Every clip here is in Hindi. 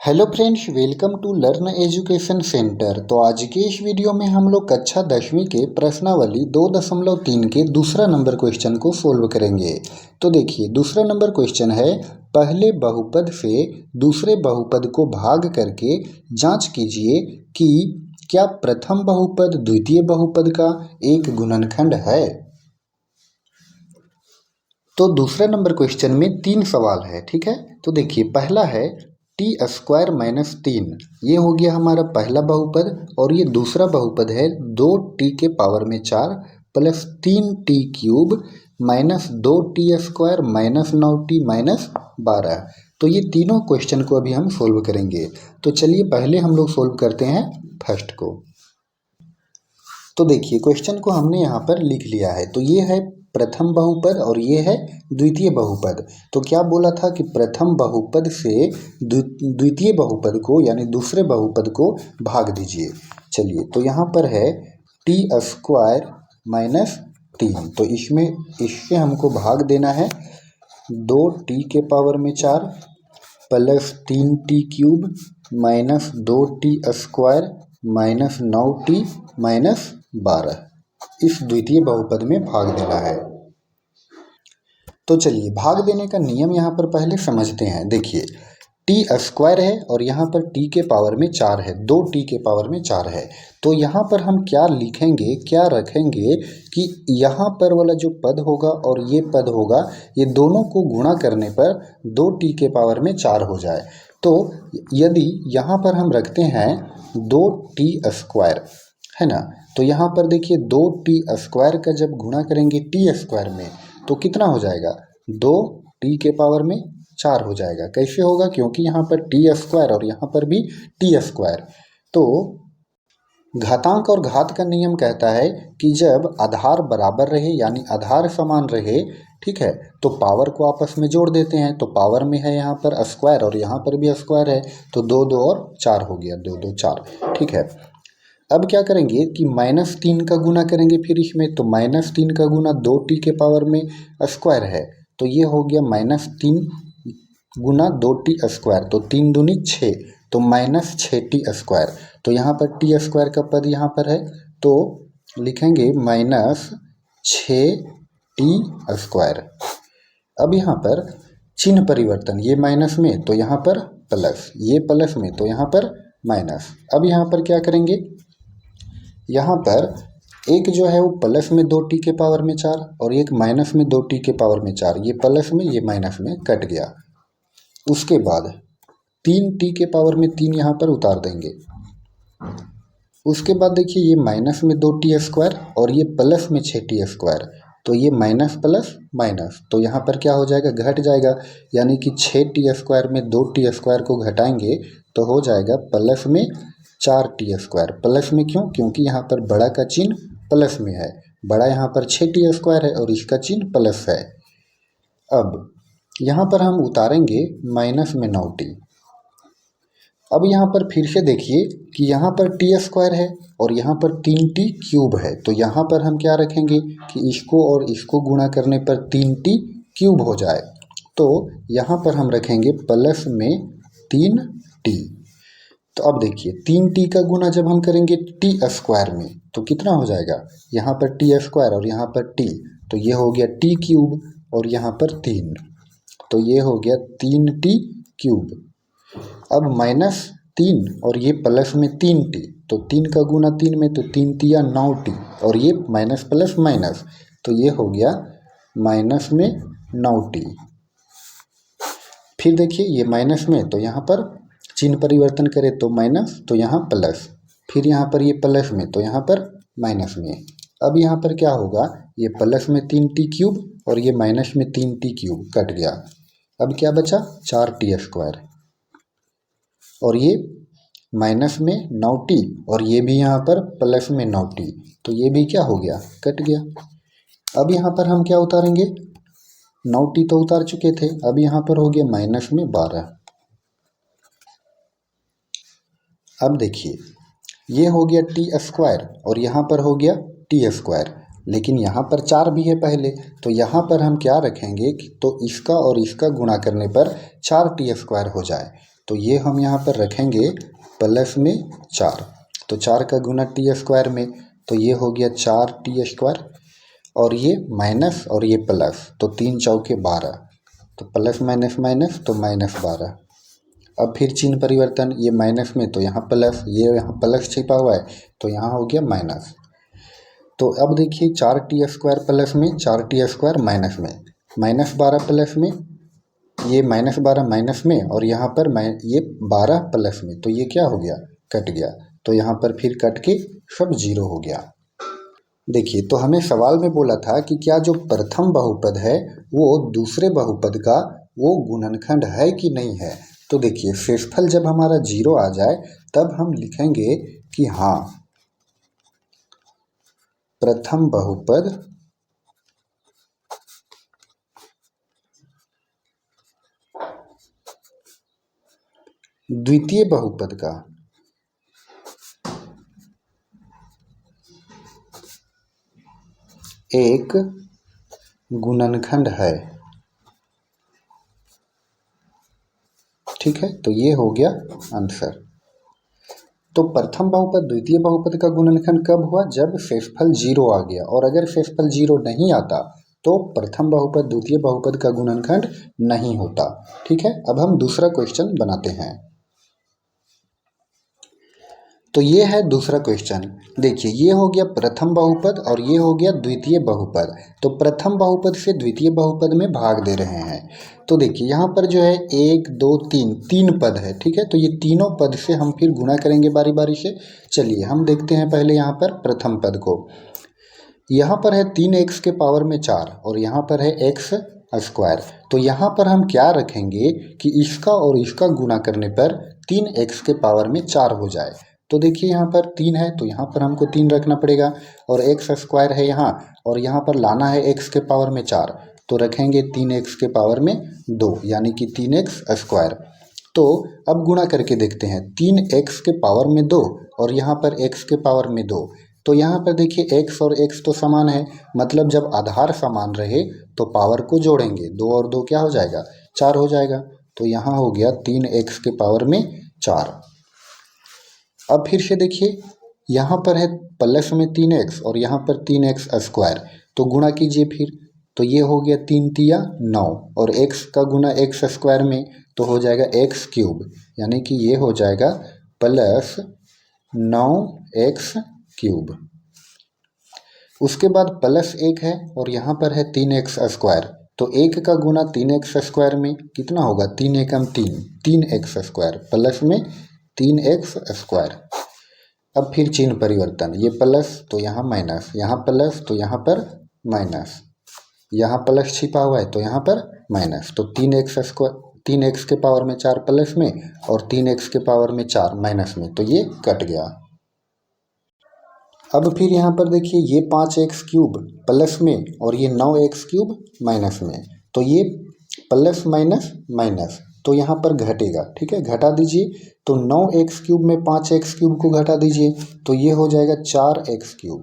Hello friends, welcome to learn education centre. तो आज के इस वीडियो में हम लोग कक्षा 10वीं के प्रश्नावली 2.3 के दूसरा नंबर क्वेश्चन को सोल्व करेंगे। तो देखिए, दूसरा नंबर क्वेश्चन है, पहले बहुपद से दूसरे बहुपद को भाग करके जांच कीजिए कि क्या प्रथम बहुपद द्वितीय बहुपद का एक गुणनखंड है। तो दूसरा नंबर क्वेश्चन में 3 सवाल है, ठीक है। तो देखिए, पहला है t² - 3, ये हो गया हमारा पहला बहुपद, और ये दूसरा बहुपद है 2t⁴ plus 3t³ minus 2t² minus 9t minus 12। तो ये तीनों क्वेश्चन को अभी हम सोल्व करेंगे। तो चलिए पहले हम लोग सोल्व करते हैं फर्स्ट को। तो देखिए, क्वेश्चन को हमने यहाँ पर लिख लिया है। तो ये है प्रथम बहुपद और ये है द्वितीय बहुपद। तो क्या बोला था कि प्रथम बहुपद से द्वितीय बहुपद को यानी दूसरे बहुपद को भाग दीजिए। चलिए, तो यहाँ पर है t² - 3, तो इससे हमको भाग देना है 2t⁴ plus 3t³ minus 2t² minus 9t minus 12, इस द्वितीय बहुपद में भाग देना है। तो चलिए, भाग देने का नियम यहाँ पर पहले समझते हैं। देखिए, t² है और यहाँ पर t⁴ है, 2t⁴ है। तो यहाँ पर हम क्या लिखेंगे, क्या रखेंगे कि यहाँ पर वाला जो पद होगा और ये पद होगा, ये दोनों को गुणा करने पर 2t⁴ हो जाए। तो यदि यहाँ पर हम रखते हैं 2t² है ना, तो यहाँ पर देखिए 2t² का जब गुणा करेंगे t² में तो कितना हो जाएगा, 2t⁴ हो जाएगा। कैसे होगा, क्योंकि यहाँ पर t² और यहाँ पर भी t²। तो घातांक और घात का नियम कहता है कि जब आधार बराबर रहे यानी आधार समान रहे, ठीक है, तो पावर को आपस में जोड़ देते हैं। तो पावर में है यहाँ पर स्क्वायर और यहाँ पर भी स्क्वायर है, तो 2 2 और 4 हो गया, 2 2 4, ठीक है। अब क्या करेंगे कि -3 का गुना करेंगे फिर इसमें। तो -3 का गुना 2t⁴ है, तो ये हो गया -3 गुना 2t², तो 3 दूनी 6, तो -6t²। तो यहाँ पर t² का पद यहाँ पर है, तो लिखेंगे -6t²। अब यहाँ पर चिन्ह परिवर्तन, ये माइनस में तो यहाँ पर प्लस, ये प्लस में तो यहाँ पर माइनस। अब यहाँ पर क्या करेंगे, यहाँ पर एक जो है वो प्लस में 2t⁴ और एक माइनस में 2t⁴, ये प्लस में ये माइनस में कट गया। उसके बाद 3t⁴ यहाँ पर उतार देंगे। उसके बाद देखिए, ये माइनस में 2t² और ये प्लस में 6t², तो ये माइनस प्लस माइनस, तो यहाँ पर क्या हो जाएगा, घट जाएगा। यानी कि 6t² में 2t² को घटाएंगे तो हो जाएगा प्लस में 4t²। प्लस में क्यों, क्योंकि यहाँ पर बड़ा का चिन्ह प्लस में है, बड़ा यहाँ पर 6t² है और इसका चिन्ह प्लस है। अब यहाँ पर हम उतारेंगे माइनस में 9t। अब यहाँ पर फिर से देखिए कि यहाँ पर t² है और यहाँ पर 3t³ है, तो यहाँ पर हम क्या रखेंगे कि इसको और इसको गुणा करने पर 3t³ हो जाए। तो यहाँ पर हम रखेंगे प्लस में 3t। तो अब देखिए, 3t का गुना जब हम करेंगे t² में तो कितना हो जाएगा, यहाँ पर t² और यहाँ पर t, तो ये हो गया t³ और यहाँ पर 3, तो ये हो गया 3t³। अब -3 और ये प्लस में 3t, तो 3 का गुना 3 में, तो 3 तिया 9t और ये माइनस प्लस माइनस, तो ये हो गया माइनस में 9t। फिर देखिए, ये माइनस में तो यहाँ पर चिन्ह परिवर्तन करें तो माइनस, तो यहाँ प्लस, फिर यहाँ पर ये प्लस में तो यहाँ पर माइनस में। अब यहाँ पर क्या होगा, ये प्लस में 3t³ और ये माइनस में 3t³ कट गया। अब क्या बचा, 4t² और ये माइनस में 9t और ये भी यहाँ पर प्लस में 9t, तो ये भी क्या हो गया, कट गया। अब यहाँ पर हम क्या उतारेंगे, 9t तो उतार चुके थे, अब यहाँ पर हो गया माइनस में 12। अब देखिए, ये हो गया t² और यहाँ पर हो गया t², लेकिन यहाँ पर 4 भी है पहले, तो यहाँ पर हम क्या रखेंगे कि तो इसका और इसका गुणा करने पर 4t² हो जाए। तो ये हम यहाँ पर रखेंगे प्लस में 4, तो 4 का गुना टी स्क्वायर में, तो ये हो गया 4t², और ये माइनस और ये प्लस, तो 3 चौके 12, तो प्लस माइनस माइनस तो -12। अब फिर चिन्ह परिवर्तन, ये माइनस में तो यहाँ प्लस, ये यहाँ प्लस छिपा हुआ है तो यहाँ हो गया माइनस। तो अब देखिए 4t² प्लस में 4t² माइनस में, -12 प्लस में, ये -12 माइनस में, और यहाँ पर ये 12 प्लस में, तो ये क्या हो गया, कट गया। तो यहाँ पर फिर कट के सब 0 हो गया। देखिए तो हमें सवाल में बोला था कि क्या जो प्रथम बहुपद है वो दूसरे बहुपद का वो गुणनखंड है कि नहीं है। तो देखिए शेषफल जब हमारा 0 आ जाए तब हम लिखेंगे कि हाँ, प्रथम बहुपद द्वितीय बहुपद का एक गुणनखंड है। ठीक है, तो ये हो गया आंसर। तो प्रथम बहुपद द्वितीय बहुपद का गुणनखंड कब हुआ, जब शेषफल 0 आ गया, और अगर शेषफल 0 नहीं आता तो प्रथम बहुपद द्वितीय बहुपद का गुणनखंड नहीं होता। ठीक है, अब हम दूसरा क्वेश्चन बनाते हैं। तो ये है दूसरा क्वेश्चन। देखिए ये हो गया प्रथम बहुपद और ये हो गया द्वितीय बहुपद। तो प्रथम बहुपद से द्वितीय बहुपद में भाग दे रहे हैं। तो देखिए यहाँ पर जो है 1 2 3 तीन पद है। ठीक है, तो ये तीनों पद से हम फिर गुणा करेंगे बारी बारी से। चलिए हम देखते हैं पहले यहाँ पर प्रथम पद को। यहाँ पर है 3x के पावर में 4 और यहाँ पर है x²। तो यहाँ पर हम क्या रखेंगे कि इसका और इसका गुणा करने पर 3x के पावर में 4 हो जाए। तो देखिए यहाँ पर 3 है तो यहाँ पर हमको 3 रखना पड़ेगा, और x² है यहाँ, और यहाँ पर लाना है x के पावर में 4, तो रखेंगे 3x के पावर में 2 यानी कि 3x²। तो अब गुणा करके देखते हैं, 3x के पावर में 2 और यहाँ पर x के पावर में 2। तो यहाँ पर देखिए x और x तो समान है, मतलब जब आधार समान रहे तो पावर को जोड़ेंगे, 2 और 2 क्या हो जाएगा, 4 हो जाएगा। तो यहाँ हो गया 3x के पावर में 4। अब फिर से देखिए यहाँ पर है प्लस में 3x और यहाँ पर 3x², तो गुणा कीजिए फिर। तो ये हो गया 3 तिया 9 और x का गुना x² में तो हो जाएगा x³, यानी कि ये हो जाएगा प्लस 9x³। उसके बाद प्लस 1 है और यहाँ पर है 3x², तो 1 का गुना 3x² में कितना होगा, 3 एकम 3, 3x² प्लस में 3x²। अब फिर चिन्ह परिवर्तन, ये प्लस तो यहाँ माइनस, यहाँ प्लस तो यहाँ पर माइनस, यहाँ प्लस छिपा हुआ है तो यहाँ पर माइनस, तो 3x के पावर में 4 प्लस में और 3x के पावर में 4 माइनस में, तो ये कट गया। अब फिर यहाँ पर देखिए ये 5x³ प्लस में और ये 9x³ माइनस में, तो ये प्लस माइनस माइनस तो यहाँ पर घटेगा। ठीक है, घटा दीजिए, तो 9x³ में 5x³ को घटा दीजिए तो ये हो जाएगा 4x³।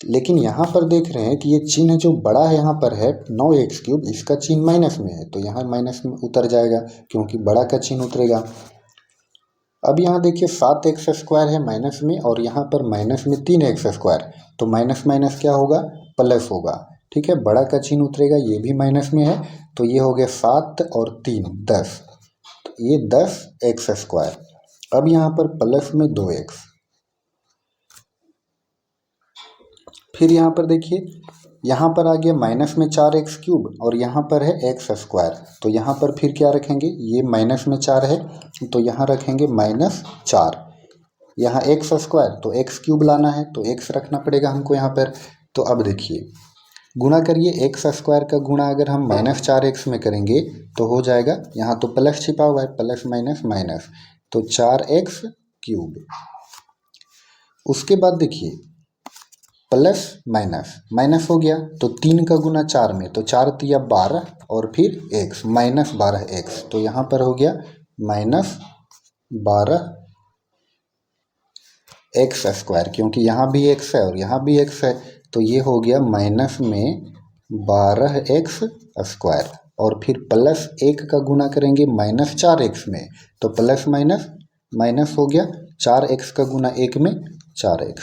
लेकिन यहाँ पर देख रहे हैं कि ये चिन्ह जो बड़ा है यहाँ पर है 9x³, इसका चिन्ह माइनस में है तो यहाँ माइनस में उतर जाएगा क्योंकि बड़ा का चिन्ह उतरेगा। अब यहाँ देखिए 7x² है माइनस में और यहाँ पर माइनस में 3x², तो माइनस माइनस क्या होगा, प्लस होगा। ठीक है, बड़ा का चिन्ह उतरेगा, ये भी माइनस में है, तो ये हो गया 7 और 3 10, तो ये 10x²। अब यहाँ पर प्लस में 2x, फिर यहाँ पर देखिए यहाँ पर आ गया माइनस में 4x³ और यहाँ पर है x², तो यहाँ पर फिर क्या रखेंगे, ये माइनस में 4 है तो यहाँ रखेंगे -4, यहाँ x² तो x³ लाना है तो x रखना पड़ेगा हमको यहाँ पर। तो अब देखिए गुणा करिए, x² का गुणा अगर हम -4x में करेंगे तो हो जाएगा, यहाँ तो प्लस छिपा हुआ है, प्लस माइनस माइनस, तो 4x³। उसके बाद देखिए प्लस माइनस माइनस हो गया, तो 3 का गुना 4 में, तो 4 तिया 12 और फिर x -12x, तो यहाँ पर हो गया -12x², क्योंकि यहाँ भी x है और यहाँ भी x है, तो ये हो गया माइनस में 12x²। और फिर प्लस 1 का गुना करेंगे -4x में, तो प्लस माइनस माइनस हो गया, 4x का गुना 1 में 4x।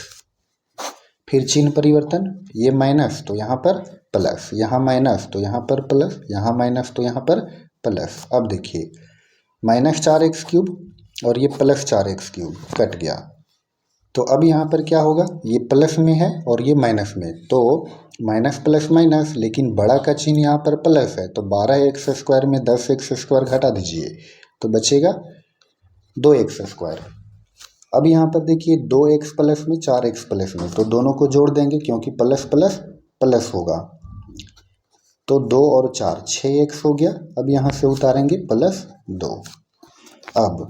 फिर चिन्ह परिवर्तन, ये माइनस तो यहाँ पर प्लस, यहाँ माइनस तो यहाँ पर प्लस, यहाँ माइनस तो यहाँ पर प्लस। अब देखिए -4x³ और ये +4x³ कट गया, तो अब यहाँ पर क्या होगा, ये प्लस में है और ये माइनस में, तो माइनस प्लस माइनस, लेकिन बड़ा का चिन्ह यहाँ पर प्लस है, तो 12x² में 10x² घटा दीजिए तो बचेगा 2x²। अब यहाँ पर देखिए 2x प्लस में 4x प्लस में, तो दोनों को जोड़ देंगे क्योंकि प्लस प्लस प्लस होगा, तो 2 और 4 6x हो गया। अब यहाँ से उतारेंगे +2। अब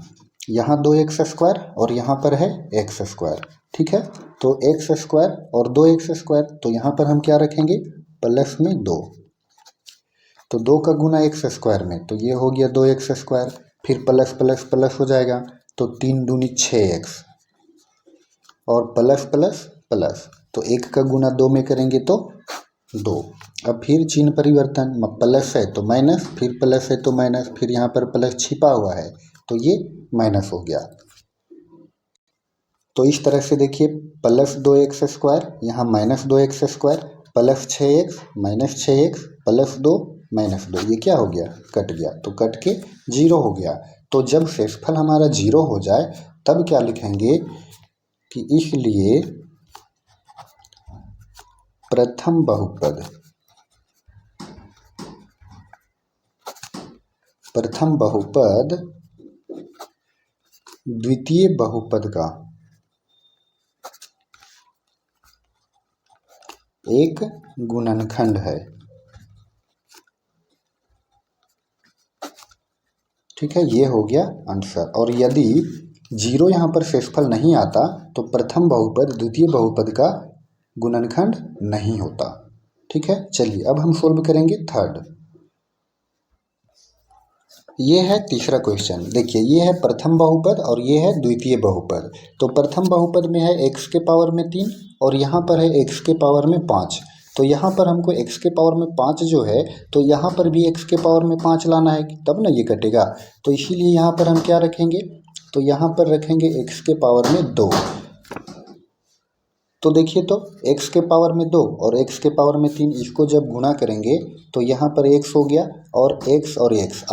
यहाँ 2x² और यहाँ पर है x², ठीक है, तो x² और 2x², तो यहाँ पर हम क्या रखेंगे प्लस में 2, तो 2 का गुना x² में, तो ये हो गया 2x², फिर प्लस प्लस प्लस हो जाएगा, तो 3 दूनी 6x और प्लस प्लस प्लस, तो 1 का गुना 2 में करेंगे तो 2। अब फिर चिन्ह परिवर्तन, प्लस है तो माइनस, फिर प्लस है तो माइनस, फिर यहाँ पर प्लस छिपा हुआ है तो ये माइनस हो गया। तो इस तरह से देखिए +2x², यहाँ -2x², plus 6x minus 6x plus 2 minus 2, ये क्या हो गया, कट गया, तो कट के 0 हो गया। तो जब शेषफल हमारा 0 हो जाए तब क्या लिखेंगे कि इसलिए प्रथम बहुपद द्वितीय बहुपद का एक गुणनखंड है, ठीक है, ये हो गया आंसर। और यदि 0 यहाँ पर शेषफल नहीं आता तो प्रथम बहुपद द्वितीय बहुपद का गुणनखंड नहीं होता, ठीक है। चलिए अब हम सोल्व करेंगे थर्ड। ये है तीसरा क्वेश्चन, देखिए ये है प्रथम बहुपद और ये है द्वितीय बहुपद। तो प्रथम बहुपद में है x के पावर में 3 और यहाँ पर है x के पावर में 5। तो यहाँ पर हमको x के पावर में 5 जो है, तो यहाँ पर भी x के पावर में 5 लाना है, तब ना ये कटेगा। तो इसीलिए यहाँ पर हम क्या रखेंगे, तो यहाँ पर रखेंगे x के पावर में 2। तो देखिए तो x के पावर में 2 और x के पावर में 3, इसको जब गुणा करेंगे तो यहाँ पर x हो गया और x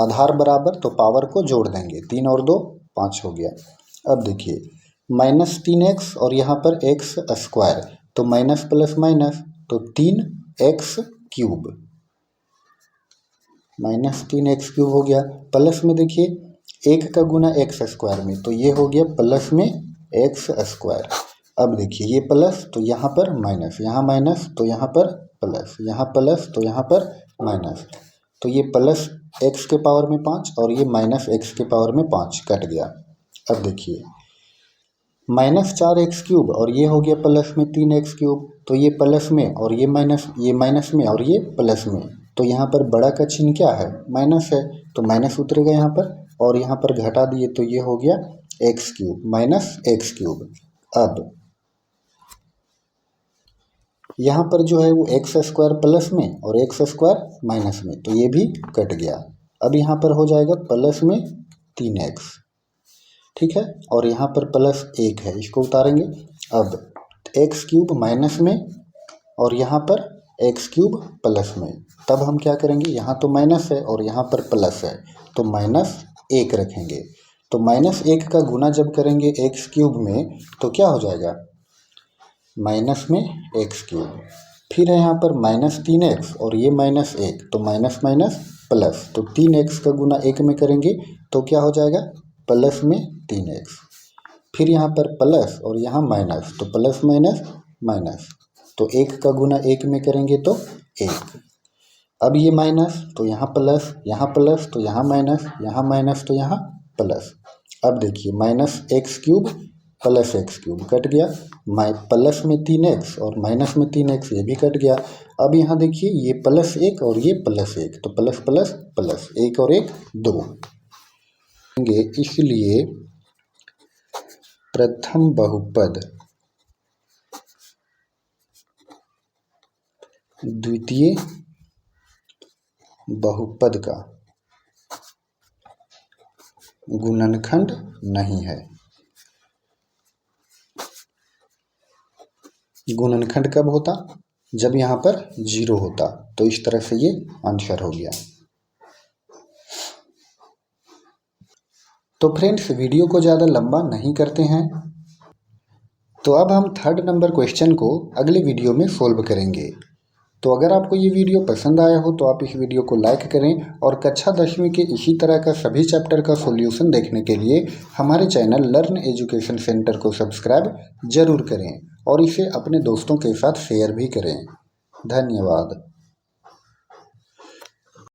आधार बराबर, तो पावर को जोड़ देंगे, 3 और 2 5 हो गया। अब देखिए -3x और यहाँ पर x², तो माइनस प्लस माइनस, तो 3x³ -3x³ हो गया। प्लस में देखिए 1 का गुना x² में, तो ये हो गया प्लस में x²। अब देखिए ये प्लस तो यहाँ पर माइनस, यहाँ माइनस तो यहाँ पर प्लस, यहाँ प्लस तो यहाँ पर माइनस, तो ये प्लस x के पावर में 5 और ये माइनस x के पावर में 5 कट गया। अब देखिए -4x³ और ये हो गया प्लस में 3x³, तो ये प्लस में और ये माइनस में और ये प्लस में, तो यहाँ पर बड़ा का चिन्ह क्या है, माइनस है, तो माइनस उतरेगा यहाँ पर और यहाँ पर घटा दिए तो ये हो गया x³ -x³। अब यहाँ पर जो है वो x² प्लस में और x² माइनस में, तो ये भी कट गया। अब यहाँ पर हो जाएगा प्लस में 3x, ठीक है, और यहाँ पर प्लस 1 है, इसको उतारेंगे। अब x³ माइनस में और यहाँ पर x³ प्लस में, तब हम क्या करेंगे, यहाँ तो माइनस है और यहाँ पर प्लस है, तो -1 रखेंगे। तो -1 का गुना जब करेंगे x³ में तो क्या हो जाएगा, माइनस में x³। फिर है यहाँ पर -3x और ये -1, तो माइनस माइनस प्लस, तो 3x का गुना 1 में करेंगे तो क्या हो जाएगा, प्लस में 3x। फिर यहाँ पर प्लस और यहाँ माइनस, तो प्लस माइनस माइनस, तो 1 का गुना 1 में करेंगे तो 1। अब ये माइनस तो यहाँ प्लस, यहाँ प्लस तो यहाँ माइनस, यहाँ माइनस तो यहाँ प्लस। अब देखिए -x³ प्लस x³ कट गया, प्लस में 3x और माइनस में 3x, ये भी कट गया। अब यहाँ देखिए ये +1 और ये +1, तो प्लस प्लस प्लस, 1 और 1 2, इसलिए प्रथम बहुपद द्वितीय बहुपद का गुणनखंड नहीं है। गुणनखंड कब होता? जब यहाँ पर 0 होता। तो इस तरह से ये आंसर हो गया। तो फ्रेंड्स, वीडियो को ज़्यादा लंबा नहीं करते हैं, तो अब हम 3rd नंबर क्वेश्चन को अगले वीडियो में सोल्व करेंगे। तो अगर आपको ये वीडियो पसंद आया हो तो आप इस वीडियो को लाइक करें और कक्षा 10वीं के इसी तरह का सभी चैप्टर का सॉल्यूशन देखने के लिए हमारे चैनल लर्न एजुकेशन सेंटर को सब्सक्राइब जरूर करें और इसे अपने दोस्तों के साथ शेयर भी करें। धन्यवाद।